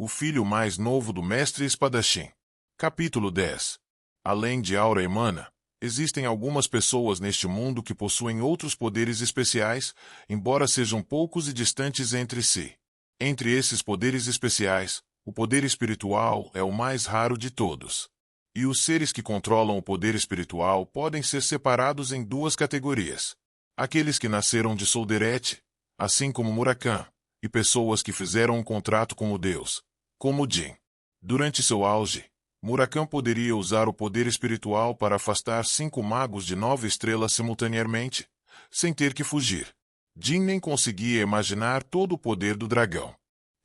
o filho mais novo do mestre espadachim. Capítulo 10. Além de aura e mana, existem algumas pessoas neste mundo que possuem outros poderes especiais, embora sejam poucos e distantes entre si. Entre esses poderes especiais, o poder espiritual é o mais raro de todos. E os seres que controlam o poder espiritual podem ser separados em duas categorias. Aqueles que nasceram de Solderet, assim como Murakami, e pessoas que fizeram um contrato com o Deus, como Jin. Durante seu auge, Murakami poderia usar o poder espiritual para afastar 5 magos de 9 estrelas simultaneamente, sem ter que fugir. Jin nem conseguia imaginar todo o poder do dragão.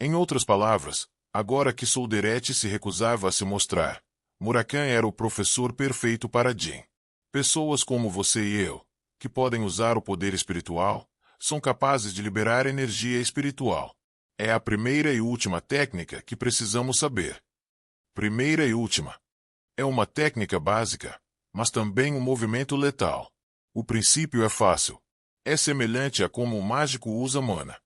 Em outras palavras, agora que Solderet se recusava a se mostrar, Murakami era o professor perfeito para Jin. Pessoas como você e eu, que podem usar o poder espiritual, são capazes de liberar energia espiritual. É a primeira e última técnica que precisamos saber. Primeira e última. É uma técnica básica, mas também um movimento letal. O princípio é fácil. É semelhante a como o mágico usa mana.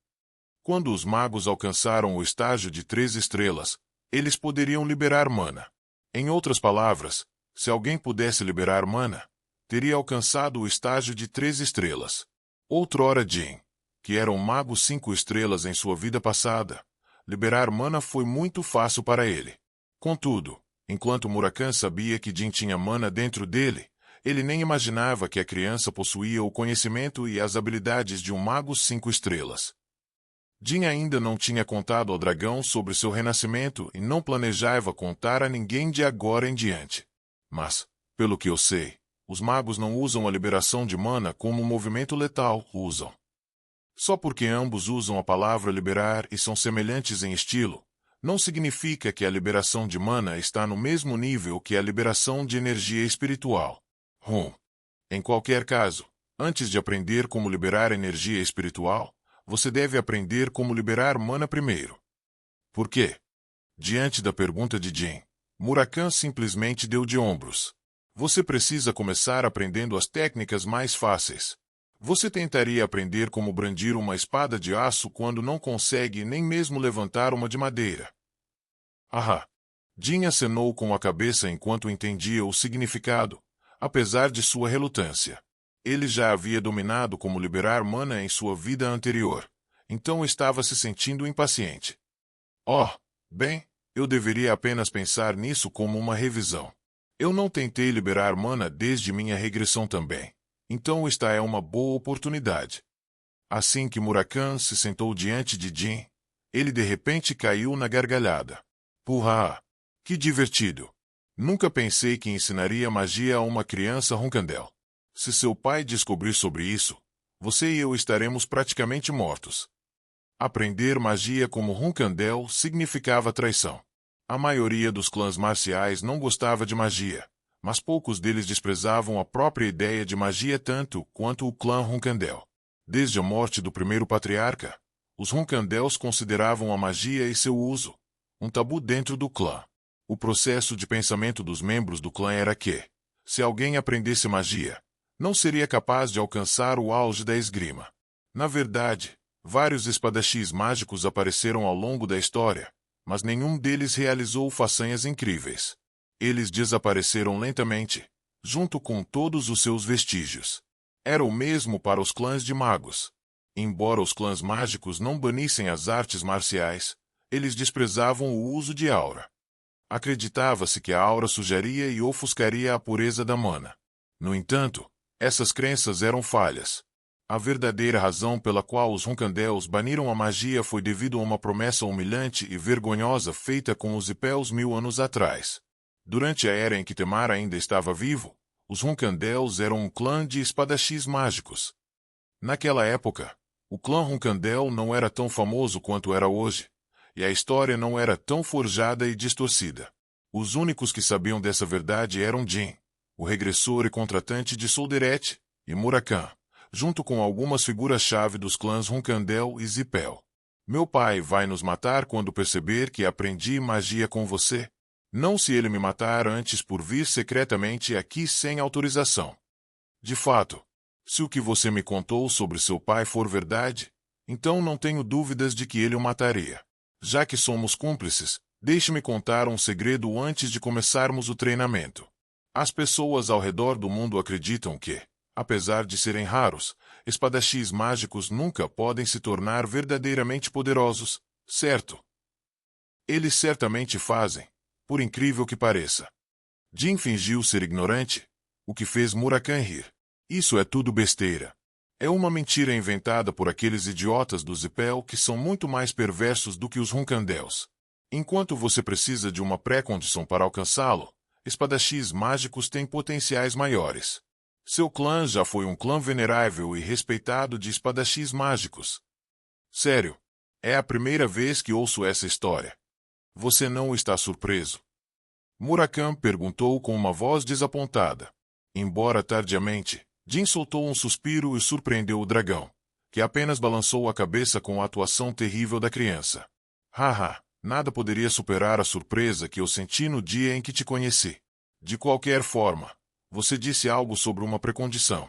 Quando os magos alcançaram o estágio de 3 estrelas, eles poderiam liberar mana. Em outras palavras, se alguém pudesse liberar mana, teria alcançado o estágio de 3 estrelas. Outrora Jin, que era um mago 5 estrelas em sua vida passada, liberar mana foi muito fácil para ele. Contudo, enquanto Murakami sabia que Jin tinha mana dentro dele, ele nem imaginava que a criança possuía o conhecimento e as habilidades de um mago 5 estrelas. Jin ainda não tinha contado ao dragão sobre seu renascimento e não planejava contar a ninguém de agora em diante. Mas, pelo que eu sei, os magos não usam a liberação de mana como um movimento letal, usam. Só porque ambos usam a palavra liberar e são semelhantes em estilo, não significa que a liberação de mana está no mesmo nível que a liberação de energia espiritual. Em qualquer caso, antes de aprender como liberar energia espiritual, você deve aprender como liberar mana primeiro. Por quê? Diante da pergunta de Jin, Murakami simplesmente deu de ombros. Você precisa começar aprendendo as técnicas mais fáceis. Você tentaria aprender como brandir uma espada de aço quando não consegue nem mesmo levantar uma de madeira. Jin acenou com a cabeça enquanto entendia o significado, apesar de sua relutância. Ele já havia dominado como liberar mana em sua vida anterior, então estava se sentindo impaciente. Bem, eu deveria apenas pensar nisso como uma revisão. Eu não tentei liberar mana desde minha regressão também, então esta é uma boa oportunidade. Assim que Murakami se sentou diante de Jin, ele de repente caiu na gargalhada. Que divertido! Nunca pensei que ensinaria magia a uma criança roncandel. Se seu pai descobrir sobre isso, você e eu estaremos praticamente mortos. Aprender magia como roncandel significava traição. A maioria dos clãs marciais não gostava de magia, mas poucos deles desprezavam a própria ideia de magia tanto quanto o clã roncandel. Desde a morte do primeiro patriarca, os roncandels consideravam a magia e seu uso um tabu dentro do clã. O processo de pensamento dos membros do clã era que, se alguém aprendesse magia, não seria capaz de alcançar o auge da esgrima. Na verdade, vários espadachins mágicos apareceram ao longo da história, mas nenhum deles realizou façanhas incríveis. Eles desapareceram lentamente, junto com todos os seus vestígios. Era o mesmo para os clãs de magos. Embora os clãs mágicos não banissem as artes marciais, eles desprezavam o uso de aura. Acreditava-se que a aura sujaria e ofuscaria a pureza da mana. No entanto, essas crenças eram falhas. A verdadeira razão pela qual os roncandels baniram a magia foi devido a uma promessa humilhante e vergonhosa feita com os Ipels 1000 anos atrás. Durante a era em que Temar ainda estava vivo, os roncandels eram um clã de espadachins mágicos. Naquela época, o clã roncandel não era tão famoso quanto era hoje, e a história não era tão forjada e distorcida. Os únicos que sabiam dessa verdade eram Jin, o regressor e contratante de Solderet, e Murakami, junto com algumas figuras-chave dos clãs Roncandel e Zipel. Meu pai vai nos matar quando perceber que aprendi magia com você? Não se ele me matar antes por vir secretamente aqui sem autorização. De fato, se o que você me contou sobre seu pai for verdade, então não tenho dúvidas de que ele o mataria. Já que somos cúmplices, deixe-me contar um segredo antes de começarmos o treinamento. As pessoas ao redor do mundo acreditam que, apesar de serem raros, espadachins mágicos nunca podem se tornar verdadeiramente poderosos, certo? Eles certamente fazem, por incrível que pareça. Jin fingiu ser ignorante, o que fez Murakami rir. Isso é tudo besteira. É uma mentira inventada por aqueles idiotas do Zippel que são muito mais perversos do que os Runkandels. Enquanto você precisa de uma pré-condição para alcançá-lo, espadachins mágicos têm potenciais maiores. Seu clã já foi um clã venerável e respeitado de espadachins mágicos. Sério, é a primeira vez que ouço essa história. Você não está surpreso? Murakami perguntou com uma voz desapontada. Embora tardiamente, Jin soltou um suspiro e surpreendeu o dragão, que apenas balançou a cabeça com a atuação terrível da criança. Haha, nada poderia superar a surpresa que eu senti no dia em que te conheci. De qualquer forma, você disse algo sobre uma precondição.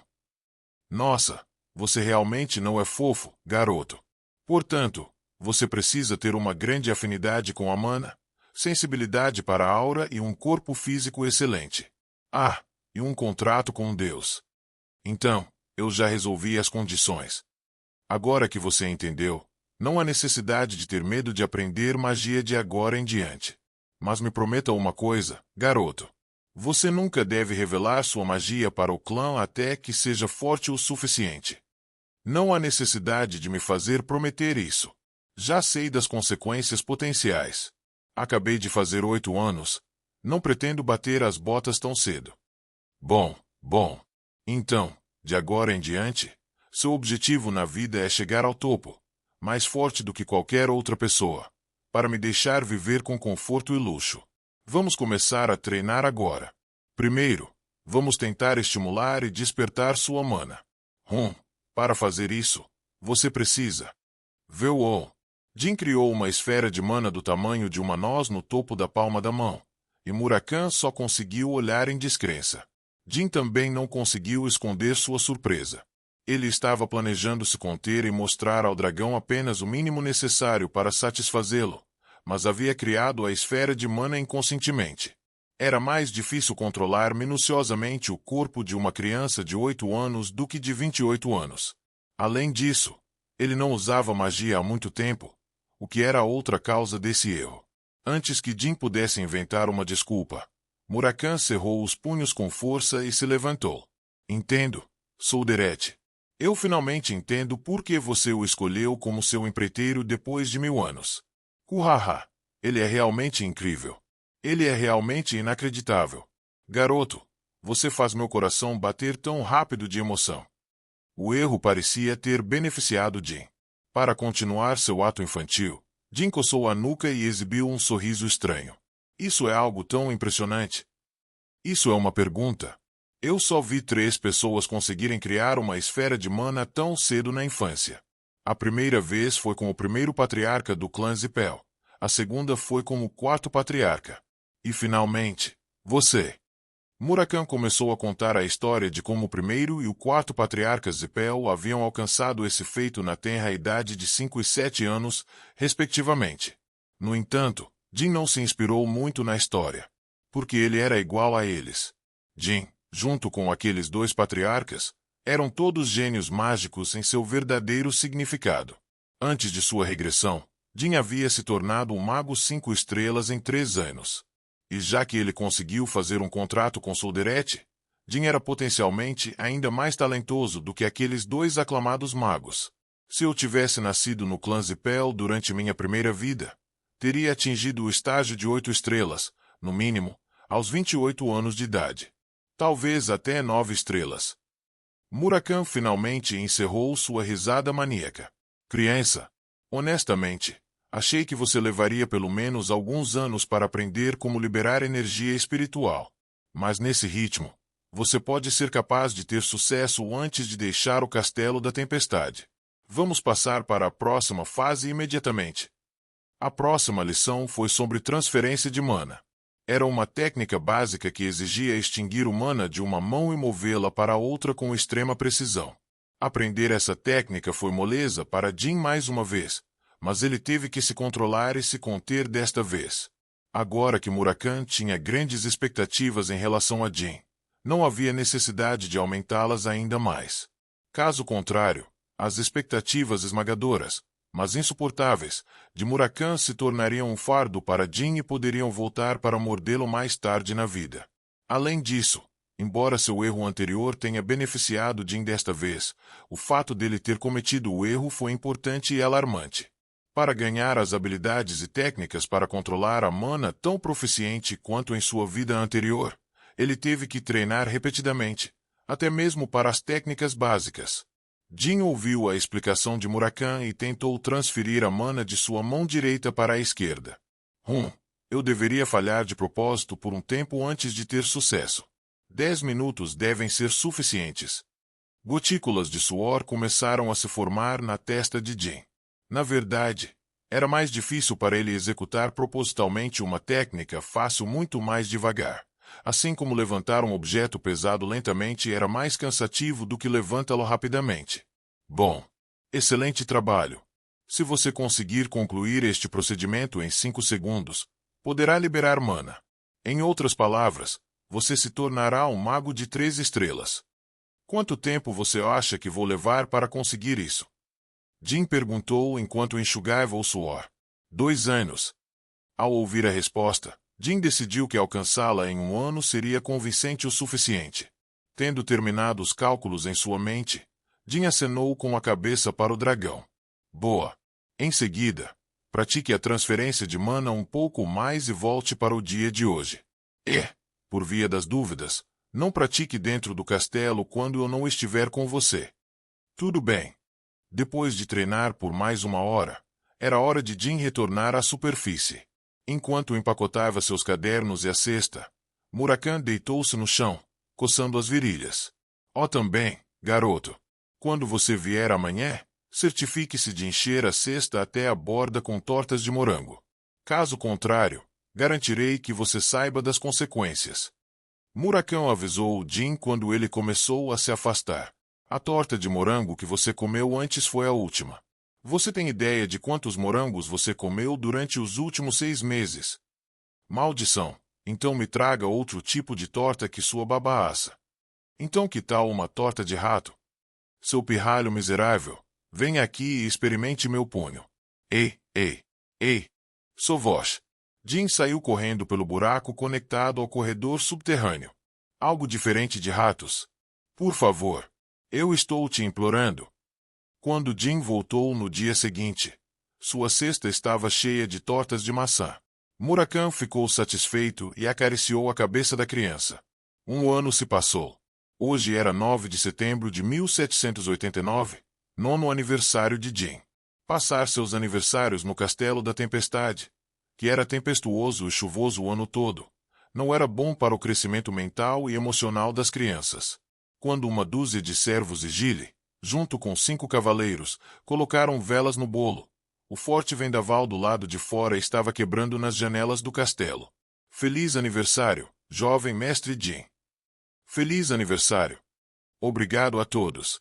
Nossa, você realmente não é fofo, garoto. Portanto, você precisa ter uma grande afinidade com a mana, sensibilidade para a aura e um corpo físico excelente. Ah, e um contrato com um deus. Então, eu já resolvi as condições. Agora que você entendeu, não há necessidade de ter medo de aprender magia de agora em diante. Mas me prometa uma coisa, garoto. Você nunca deve revelar sua magia para o clã até que seja forte o suficiente. Não há necessidade de me fazer prometer isso. Já sei das consequências potenciais. Acabei de fazer 8 anos. Não pretendo bater as botas tão cedo. Bom. Então, de agora em diante, seu objetivo na vida é chegar ao topo, mais forte do que qualquer outra pessoa, para me deixar viver com conforto e luxo. Vamos começar a treinar agora. Primeiro, vamos tentar estimular e despertar sua mana. Para fazer isso, você precisa. Veuon. Jin criou uma esfera de mana do tamanho de uma noz no topo da palma da mão, e Murakami só conseguiu olhar em descrença. Jin também não conseguiu esconder sua surpresa. Ele estava planejando se conter e mostrar ao dragão apenas o mínimo necessário para satisfazê-lo, mas havia criado a esfera de mana inconscientemente. Era mais difícil controlar minuciosamente o corpo de uma criança de 8 anos do que de 28 anos. Além disso, ele não usava magia há muito tempo, o que era outra causa desse erro. Antes que Jin pudesse inventar uma desculpa, Murakami cerrou os punhos com força e se levantou. Entendo, Solderete. Eu finalmente entendo por que você o escolheu como seu empreiteiro depois de 1000 anos. Uhaha, ele é realmente incrível. Ele é realmente inacreditável. Garoto, você faz meu coração bater tão rápido de emoção. O erro parecia ter beneficiado Jin. Para continuar seu ato infantil, Jin coçou a nuca e exibiu um sorriso estranho. Isso é algo tão impressionante. Isso é uma pergunta. Eu só vi 3 pessoas conseguirem criar uma esfera de mana tão cedo na infância. A primeira vez foi com o primeiro patriarca do clã Zippel. A segunda foi com o 4º patriarca. E finalmente, você. Murakami começou a contar a história de como o primeiro e o 4º patriarca Zippel haviam alcançado esse feito na tenra idade de 5 e 7 anos, respectivamente. No entanto, Jin não se inspirou muito na história, porque ele era igual a eles. Jin, junto com aqueles 2 patriarcas, eram todos gênios mágicos em seu verdadeiro significado. Antes de sua regressão, Jin havia se tornado um mago 5 estrelas em 3 anos. E já que ele conseguiu fazer um contrato com Solderete, Jin era potencialmente ainda mais talentoso do que aqueles 2 aclamados magos. Se eu tivesse nascido no clã Zippel durante minha primeira vida, teria atingido o estágio de 8 estrelas, no mínimo, aos 28 anos de idade. Talvez até 9 estrelas. Murakami finalmente encerrou sua risada maníaca. Criança, honestamente, achei que você levaria pelo menos alguns anos para aprender como liberar energia espiritual. Mas nesse ritmo, você pode ser capaz de ter sucesso antes de deixar o Castelo da Tempestade. Vamos passar para a próxima fase imediatamente. A próxima lição foi sobre transferência de mana. Era uma técnica básica que exigia extinguir o mana de uma mão e movê-la para a outra com extrema precisão. Aprender essa técnica foi moleza para Jin mais uma vez, mas ele teve que se controlar e se conter desta vez. Agora que Murakami tinha grandes expectativas em relação a Jin, não havia necessidade de aumentá-las ainda mais. Caso contrário, as expectativas esmagadoras, mas insuportáveis, de Murakami se tornariam um fardo para Jin e poderiam voltar para mordê-lo mais tarde na vida. Além disso, embora seu erro anterior tenha beneficiado Jin desta vez, o fato dele ter cometido o erro foi importante e alarmante. Para ganhar as habilidades e técnicas para controlar a mana tão proficiente quanto em sua vida anterior, ele teve que treinar repetidamente, até mesmo para as técnicas básicas. Jin ouviu a explicação de Murakami e tentou transferir a mana de sua mão direita para a esquerda. Eu deveria falhar de propósito por um tempo antes de ter sucesso. 10 minutos devem ser suficientes. Gotículas de suor começaram a se formar na testa de Jin. Na verdade, era mais difícil para ele executar propositalmente uma técnica fácil muito mais devagar. Assim como levantar um objeto pesado lentamente era mais cansativo do que levantá-lo rapidamente. Bom, excelente trabalho. Se você conseguir concluir este procedimento em 5 segundos, poderá liberar mana. Em outras palavras, você se tornará um mago de 3 estrelas. Quanto tempo você acha que vou levar para conseguir isso? Jin perguntou enquanto enxugava o suor. 2 anos. Ao ouvir a resposta, Jin decidiu que alcançá-la em 1 ano seria convincente o suficiente. Tendo terminado os cálculos em sua mente, Jin acenou com a cabeça para o dragão. Boa. Em seguida, pratique a transferência de mana um pouco mais e volte para o dia de hoje. Por via das dúvidas, não pratique dentro do castelo quando eu não estiver com você. Tudo bem. Depois de treinar por mais 1 hora, era hora de Jin retornar à superfície. Enquanto empacotava seus cadernos e a cesta, Murakami deitou-se no chão, coçando as virilhas. Também, garoto. Quando você vier amanhã, certifique-se de encher a cesta até a borda com tortas de morango. Caso contrário, garantirei que você saiba das consequências. Murakami avisou Jin quando ele começou a se afastar. A torta de morango que você comeu antes foi a última. Você tem ideia de quantos morangos você comeu durante os últimos 6 meses? Maldição! Então me traga outro tipo de torta que sua babá assa. Então que tal uma torta de rato? Seu pirralho miserável, venha aqui e experimente meu punho. Ei! Sovosh! Jin saiu correndo pelo buraco conectado ao corredor subterrâneo. Algo diferente de ratos. Por favor. Eu estou te implorando. Quando Jin voltou no dia seguinte, sua cesta estava cheia de tortas de maçã. Murakami ficou satisfeito e acariciou a cabeça da criança. 1 ano se passou. Hoje era 9 de setembro de 1789, 9º aniversário de Jin. Passar seus aniversários no Castelo da Tempestade, que era tempestuoso e chuvoso o ano todo, não era bom para o crescimento mental e emocional das crianças. Quando uma dúzia de servos e Gile, junto com 5 cavaleiros, colocaram velas no bolo, o forte vendaval do lado de fora estava quebrando nas janelas do castelo. Feliz aniversário, jovem mestre Jin. Feliz aniversário. Obrigado a todos.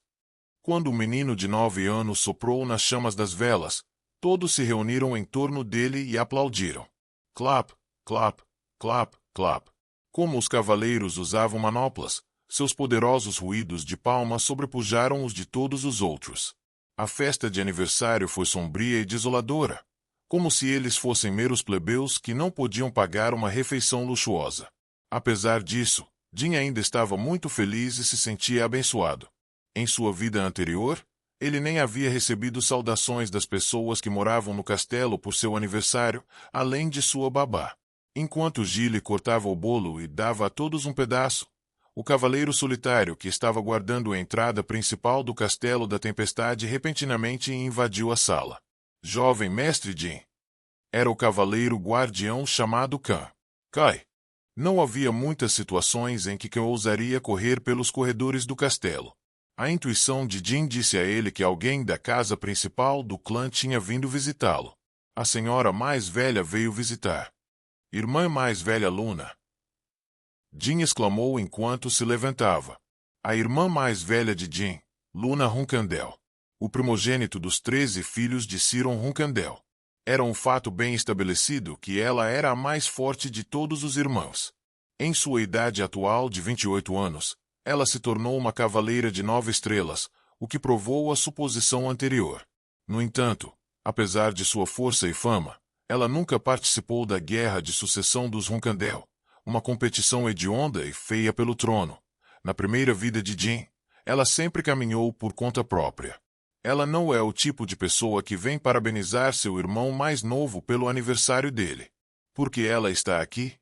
Quando o menino de 9 anos soprou nas chamas das velas, todos se reuniram em torno dele e aplaudiram. Clap, clap, clap, clap. Como os cavaleiros usavam manoplas, seus poderosos ruídos de palmas sobrepujaram os de todos os outros. A festa de aniversário foi sombria e desoladora, como se eles fossem meros plebeus que não podiam pagar uma refeição luxuosa. Apesar disso, Jin ainda estava muito feliz e se sentia abençoado. Em sua vida anterior, ele nem havia recebido saudações das pessoas que moravam no castelo por seu aniversário, além de sua babá. Enquanto Gile cortava o bolo e dava a todos um pedaço, o cavaleiro solitário que estava guardando a entrada principal do Castelo da Tempestade repentinamente invadiu a sala. Jovem mestre Jin. Era o cavaleiro guardião chamado Khan. Kai. Não havia muitas situações em que Khan ousaria correr pelos corredores do castelo. A intuição de Jin disse a ele que alguém da casa principal do clã tinha vindo visitá-lo. A senhora mais velha veio visitar. Irmã mais velha Luna. Jin exclamou enquanto se levantava. A irmã mais velha de Jin, Luna Runkandel. o primogênito dos 13 filhos de Siron Hunkandel. Era um fato bem estabelecido que ela era a mais forte de todos os irmãos. Em sua idade atual de 28 anos, ela se tornou uma cavaleira de 9 estrelas, o que provou a suposição anterior. No entanto, apesar de sua força e fama, ela nunca participou da Guerra de Sucessão dos Hunkandel, uma competição hedionda e feia pelo trono. Na primeira vida de Jin, ela sempre caminhou por conta própria. Ela não é o tipo de pessoa que vem parabenizar seu irmão mais novo pelo aniversário dele. Por que ela está aqui?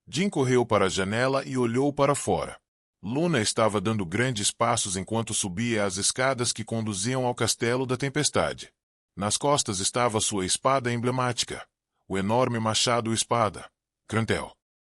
Jin correu para a janela e olhou para fora. Luna estava dando grandes passos enquanto subia as escadas que conduziam ao Castelo da Tempestade. Nas costas estava sua espada emblemática, o enorme machado-espada, Crantel.